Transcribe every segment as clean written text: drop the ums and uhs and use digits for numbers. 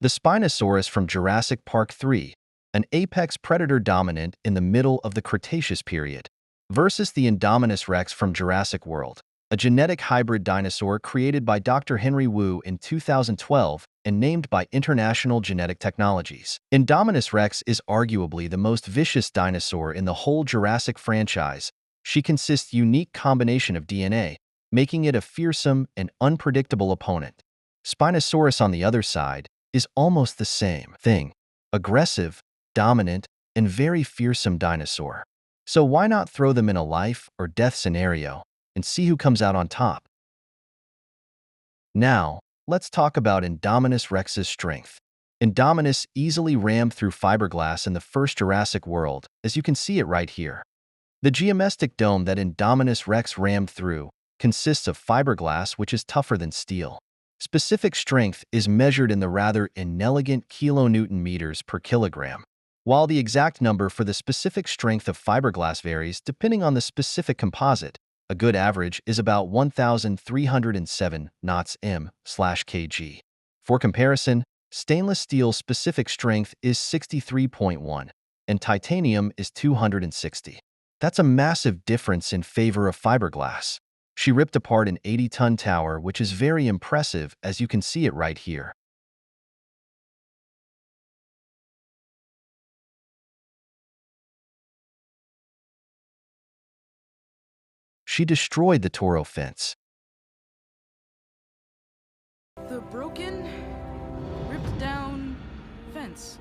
The Spinosaurus from Jurassic Park 3, an apex predator dominant in the middle of the Cretaceous period, versus the Indominus rex from Jurassic World, a genetic hybrid dinosaur created by Dr. Henry Wu in 2012 and named by International Genetic Technologies. Indominus rex is arguably the most vicious dinosaur in the whole Jurassic franchise. She consists unique combination of DNA, making it a fearsome and unpredictable opponent. Spinosaurus, on the other side, is almost the same thing. Aggressive, dominant, and very fearsome dinosaur. So why not throw them in a life or death scenario and see who comes out on top? Now, let's talk about Indominus rex's strength. Indominus easily rammed through fiberglass in the first Jurassic World, as you can see it right here. The geometric dome that Indominus rex rammed through consists of fiberglass, which is tougher than steel. Specific strength is measured in the rather inelegant kilonewton meters per kilogram, while the exact number for the specific strength of fiberglass varies depending on the specific composite. A good average is about 1,307 knots m/kg. For comparison, stainless steel's specific strength is 63.1, and titanium is 260. That's a massive difference in favor of fiberglass. She ripped apart an 80-ton tower, which is very impressive, as you can see it right here. She destroyed the Toro fence. The broken, ripped down fence.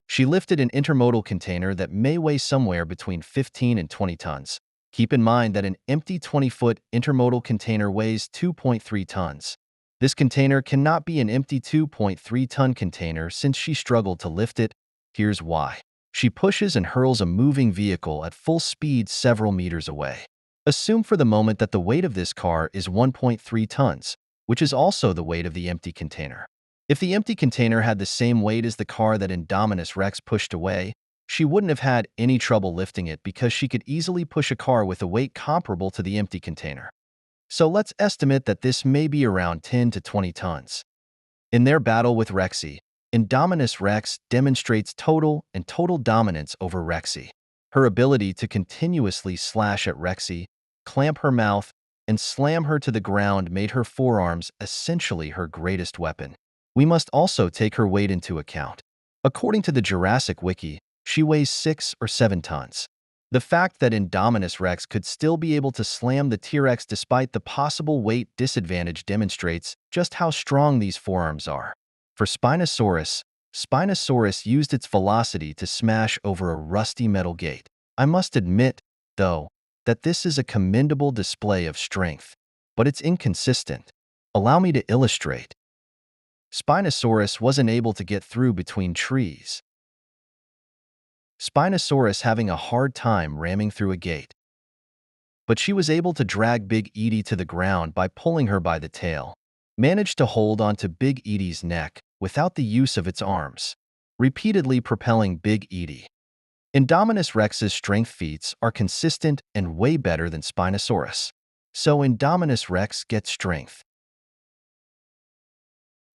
She lifted an intermodal container that may weigh somewhere between 15 and 20 tons. Keep in mind that an empty 20-foot intermodal container weighs 2.3 tons. This container cannot be an empty 2.3-ton container since she struggled to lift it. Here's why. She pushes and hurls a moving vehicle at full speed several meters away. Assume for the moment that the weight of this car is 1.3 tons, which is also the weight of the empty container. If the empty container had the same weight as the car that Indominus rex pushed away, she wouldn't have had any trouble lifting it because she could easily push a car with a weight comparable to the empty container. So let's estimate that this may be around 10 to 20 tons. In their battle with Rexy, Indominus rex demonstrates total dominance over Rexy. Her ability to continuously slash at Rexy, clamp her mouth, and slam her to the ground made her forearms essentially her greatest weapon. We must also take her weight into account. According to the Jurassic Wiki, she weighs 6 or 7 tons. The fact that Indominus rex could still be able to slam the T-Rex despite the possible weight disadvantage demonstrates just how strong these forearms are. For Spinosaurus, Spinosaurus used its velocity to smash over a rusty metal gate. I must admit, though, that this is a commendable display of strength, but it's inconsistent. Allow me to illustrate. Spinosaurus wasn't able to get through between trees. Spinosaurus having a hard time ramming through a gate. But she was able to drag Big Edie to the ground by pulling her by the tail. Managed to hold onto Big Edie's neck without the use of its arms, repeatedly propelling Big Edie. Indominus rex's strength feats are consistent and way better than Spinosaurus. So Indominus rex gets strength.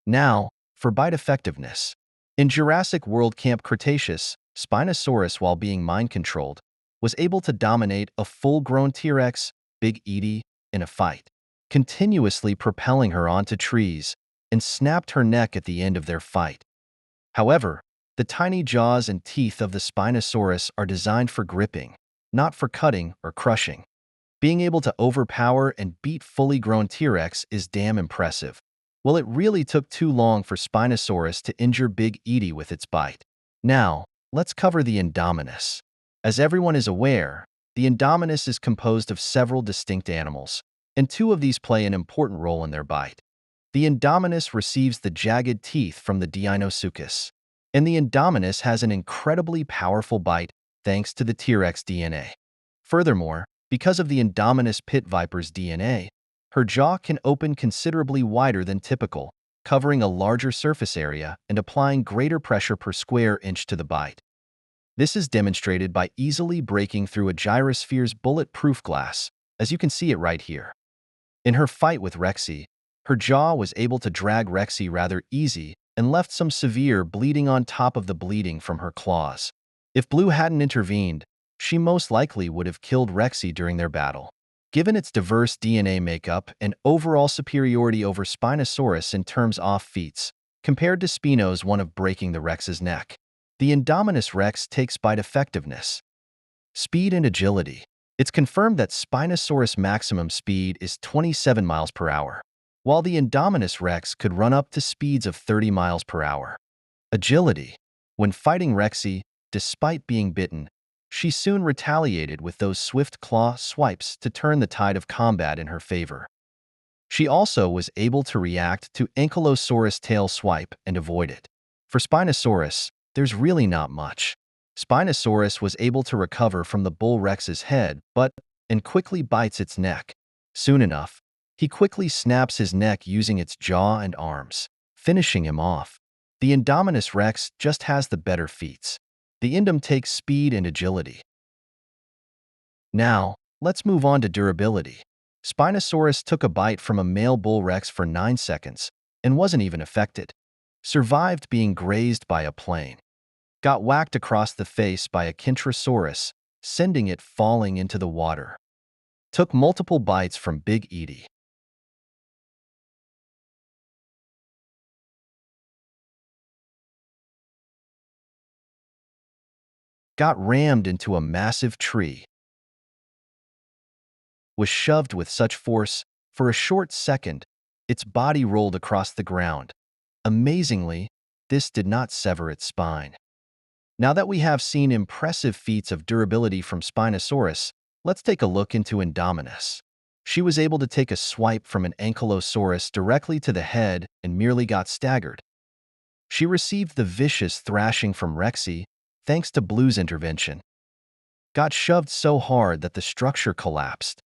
Now, for bite effectiveness. In Jurassic World Camp Cretaceous, Spinosaurus, while being mind-controlled, was able to dominate a full-grown T-Rex, Big Edie, in a fight, continuously propelling her onto trees and snapped her neck at the end of their fight. However, the tiny jaws and teeth of the Spinosaurus are designed for gripping, not for cutting or crushing. Being able to overpower and beat fully grown T-Rex is damn impressive. Well, it really took too long for Spinosaurus to injure Big Edie with its bite. Now, let's cover the Indominus. As everyone is aware, the Indominus is composed of several distinct animals, and 2 of these play an important role in their bite. The Indominus receives the jagged teeth from the Deinosuchus, and the Indominus has an incredibly powerful bite thanks to the T-Rex DNA. Furthermore, because of the Indominus pit viper's DNA, her jaw can open considerably wider than typical, covering a larger surface area and applying greater pressure per square inch to the bite. This is demonstrated by easily breaking through a gyrosphere's bulletproof glass, as you can see it right here. In her fight with Rexy, her jaw was able to drag Rexy rather easy and left some severe bleeding on top of the bleeding from her claws. If Blue hadn't intervened, she most likely would have killed Rexy during their battle. Given its diverse DNA makeup and overall superiority over Spinosaurus in terms of feats, compared to Spino's one of breaking the Rex's neck, the Indominus Rex takes bite effectiveness, speed and agility. It's confirmed that Spinosaurus' maximum speed is 27 miles per hour, while the Indominus Rex could run up to speeds of 30 miles per hour. Agility. When fighting Rexy, despite being bitten, she soon retaliated with those swift claw swipes to turn the tide of combat in her favor. She also was able to react to Ankylosaurus' tail swipe and avoid it. For Spinosaurus, there's really not much. Spinosaurus was able to recover from the bull Rex's head, and quickly bites its neck. Soon enough, he quickly snaps his neck using its jaw and arms, finishing him off. The Indominus Rex just has the better feats. The Indom takes speed and agility. Now, let's move on to durability. Spinosaurus took a bite from a male bull Rex for 9 seconds and wasn't even affected. Survived being grazed by a plane. Got whacked across the face by a Kintrosaurus, sending it falling into the water. Took multiple bites from Big Edie. Got rammed into a massive tree. Was shoved with such force, for a short second, its body rolled across the ground. Amazingly, this did not sever its spine. Now that we have seen impressive feats of durability from Spinosaurus, let's take a look into Indominus. She was able to take a swipe from an Ankylosaurus directly to the head and merely got staggered. She received the vicious thrashing from Rexy, thanks to Blue's intervention. Got shoved so hard that the structure collapsed.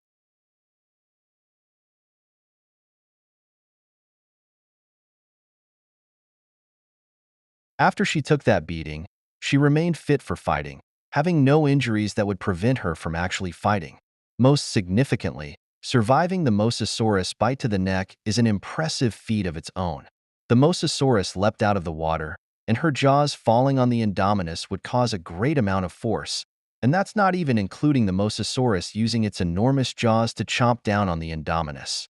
After she took that beating, she remained fit for fighting, having no injuries that would prevent her from actually fighting. Most significantly, surviving the Mosasaurus bite to the neck is an impressive feat of its own. The Mosasaurus leapt out of the water, and her jaws falling on the Indominus would cause a great amount of force, and that's not even including the Mosasaurus using its enormous jaws to chomp down on the Indominus.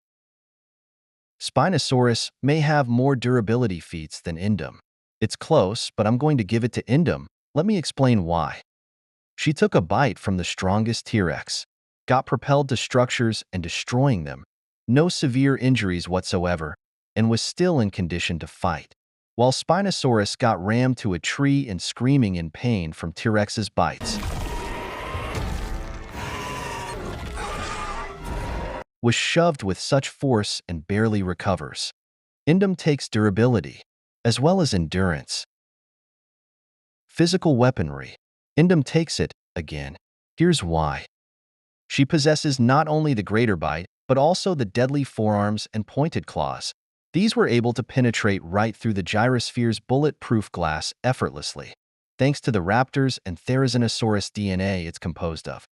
Spinosaurus may have more durability feats than Indom. It's close, but I'm going to give it to Indom. Let me explain why. She took a bite from the strongest T-Rex, got propelled to structures and destroying them, no severe injuries whatsoever, and was still in condition to fight, while Spinosaurus got rammed to a tree and screaming in pain from T-Rex's bites. Was shoved with such force and barely recovers. Indom takes durability, as well as endurance. Physical weaponry. Indom takes it, again. Here's why. She possesses not only the greater bite, but also the deadly forearms and pointed claws. These were able to penetrate right through the gyrosphere's bulletproof glass effortlessly, thanks to the raptors and Therizinosaurus DNA it's composed of.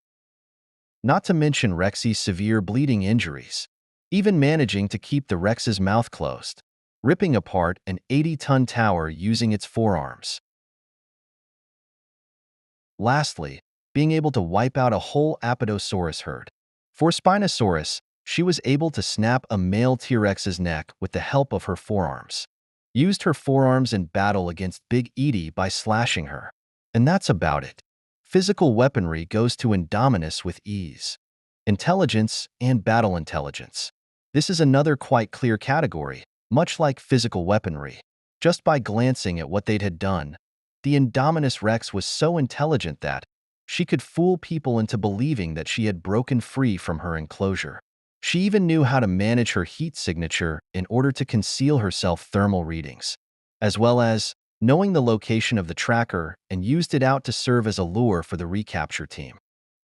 Not to mention Rexy's severe bleeding injuries, even managing to keep the Rex's mouth closed, ripping apart an 80-ton tower using its forearms. Lastly, being able to wipe out a whole Apatosaurus herd. For Spinosaurus, she was able to snap a male T-Rex's neck with the help of her forearms. Used her forearms in battle against Big Edie by slashing her. And that's about it. Physical weaponry goes to Indominus with ease. Intelligence and battle intelligence. This is another quite clear category, much like physical weaponry. Just by glancing at what they'd had done, the Indominus Rex was so intelligent that she could fool people into believing that she had broken free from her enclosure. She even knew how to manage her heat signature in order to conceal herself thermal readings, as well as knowing the location of the tracker and used it out to serve as a lure for the recapture team.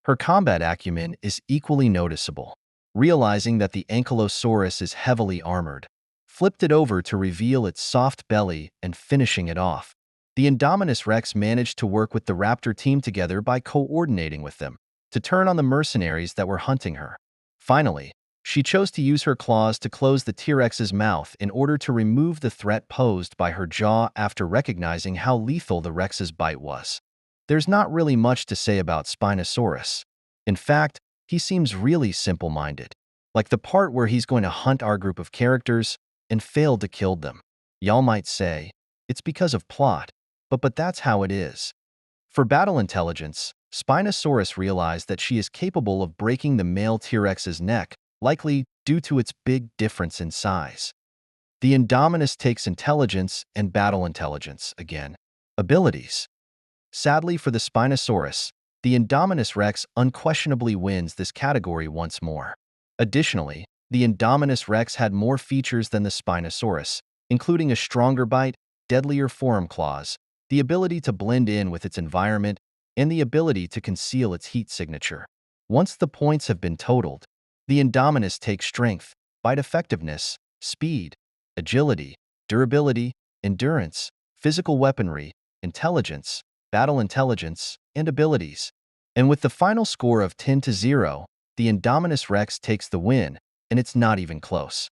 Her combat acumen is equally noticeable. Realizing that the Ankylosaurus is heavily armored, flipped it over to reveal its soft belly and finishing it off. The Indominus Rex managed to work with the raptor team together by coordinating with them to turn on the mercenaries that were hunting her. Finally, She chose to use her claws to close the T-Rex's mouth in order to remove the threat posed by her jaw after recognizing how lethal the Rex's bite was. There's not really much to say about Spinosaurus. In fact, he seems really simple-minded, like the part where he's going to hunt our group of characters and failed to kill them. Y'all might say, it's because of plot, but that's how it is. For battle intelligence, Spinosaurus realized that she is capable of breaking the male T-Rex's neck, likely due to its big difference in size. The Indominus takes intelligence and battle intelligence again. Abilities. Sadly for the Spinosaurus, the Indominus Rex unquestionably wins this category once more. Additionally, the Indominus Rex had more features than the Spinosaurus, including a stronger bite, deadlier forearm claws, the ability to blend in with its environment, and the ability to conceal its heat signature. Once the points have been totaled, the Indominus takes strength, bite effectiveness, speed, agility, durability, endurance, physical weaponry, intelligence, battle intelligence, and abilities. And with the final score of 10-0, the Indominus Rex takes the win, and it's not even close.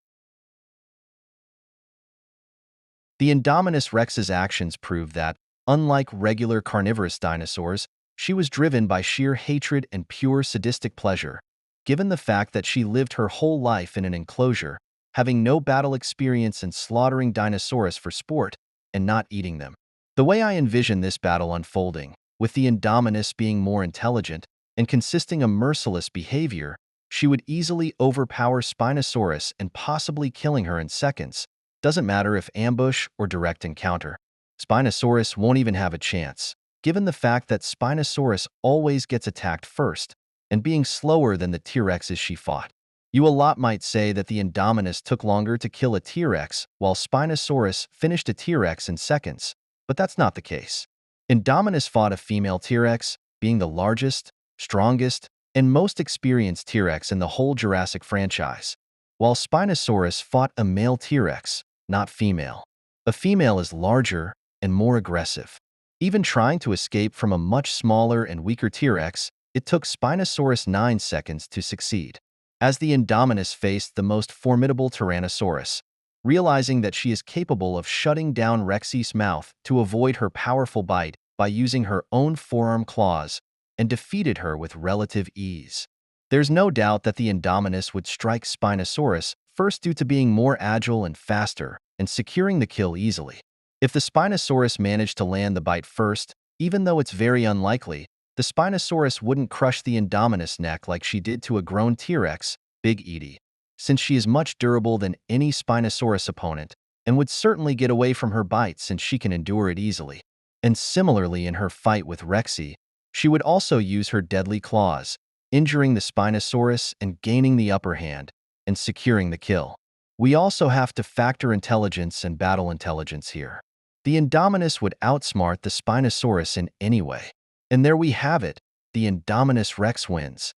The Indominus Rex's actions prove that, unlike regular carnivorous dinosaurs, she was driven by sheer hatred and pure sadistic pleasure, given the fact that she lived her whole life in an enclosure, having no battle experience and slaughtering dinosaurs for sport and not eating them. The way I envision this battle unfolding, with the Indominus being more intelligent and consisting of merciless behavior, she would easily overpower Spinosaurus and possibly killing her in seconds. Doesn't matter if ambush or direct encounter. Spinosaurus won't even have a chance, given the fact that Spinosaurus always gets attacked first, and being slower than the T-Rexes she fought. You a lot might say that the Indominus took longer to kill a T-Rex, while Spinosaurus finished a T-Rex in seconds, but that's not the case. Indominus fought a female T-Rex, being the largest, strongest, and most experienced T-Rex in the whole Jurassic franchise, while Spinosaurus fought a male T-Rex, not female. A female is larger and more aggressive. Even trying to escape from a much smaller and weaker T-Rex, it took Spinosaurus 9 seconds to succeed. As the Indominus faced the most formidable Tyrannosaurus, realizing that she is capable of shutting down Rex's mouth to avoid her powerful bite by using her own forearm claws, and defeated her with relative ease. There's no doubt that the Indominus would strike Spinosaurus first due to being more agile and faster, and securing the kill easily. If the Spinosaurus managed to land the bite first, even though it's very unlikely, the Spinosaurus wouldn't crush the Indominus neck like she did to a grown T-Rex, Big Edie, since she is much durable than any Spinosaurus opponent, and would certainly get away from her bite since she can endure it easily. And similarly in her fight with Rexy, she would also use her deadly claws, injuring the Spinosaurus and gaining the upper hand, and securing the kill. We also have to factor intelligence and battle intelligence here. The Indominus would outsmart the Spinosaurus in any way. And there we have it, the Indominus Rex wins.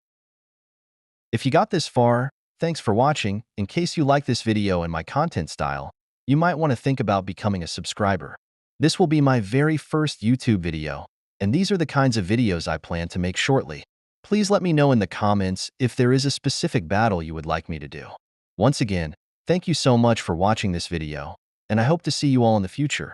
If you got this far, thanks for watching. In case you like this video and my content style, you might want to think about becoming a subscriber. This will be my very first YouTube video, and these are the kinds of videos I plan to make shortly. Please let me know in the comments if there is a specific battle you would like me to do. Once again, thank you so much for watching this video, and I hope to see you all in the future.